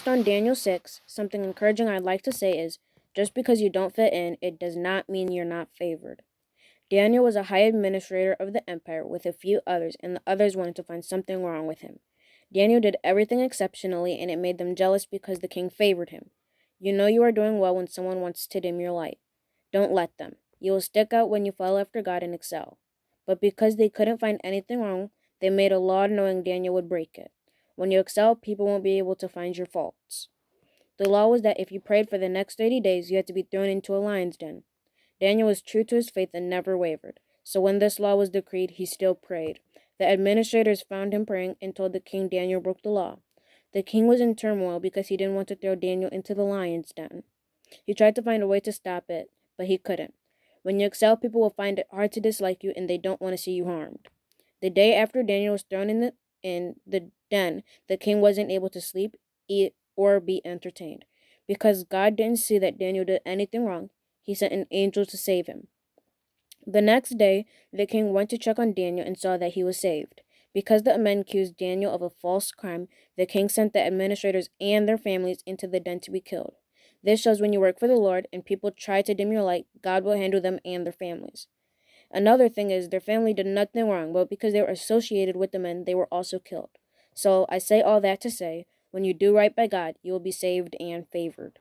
Based on Daniel 6, something encouraging I'd like to say is, just because you don't fit in, it does not mean you're not favored. Daniel was a high administrator of the empire with a few others, and the others wanted to find something wrong with him. Daniel did everything exceptionally, and it made them jealous because the king favored him. You know you are doing well when someone wants to dim your light. Don't let them. You will stick out when you follow after God and excel. But because they couldn't find anything wrong, they made a law knowing Daniel would break it. When you excel, people won't be able to find your faults. The law was that if you prayed for the next 30 days, you had to be thrown into a lion's den. Daniel was true to his faith and never wavered. So when this law was decreed, he still prayed. The administrators found him praying and told the king Daniel broke the law. The king was in turmoil because he didn't want to throw Daniel into the lion's den. He tried to find a way to stop it, but he couldn't. When you excel, people will find it hard to dislike you and they don't want to see you harmed. The day after Daniel was thrown in the den, the king wasn't able to sleep, eat, or be entertained. Because God didn't see that Daniel did anything wrong, he sent an angel to save him. The next day, the king went to check on Daniel and saw that he was saved. Because the men accused Daniel of a false crime, the king sent the administrators and their families into the den to be killed. This shows when you work for the Lord and people try to dim your light, God will handle them and their families. Another thing is their family did nothing wrong, but because they were associated with the men, they were also killed. So I say all that to say, when you do right by God, you will be saved and favored.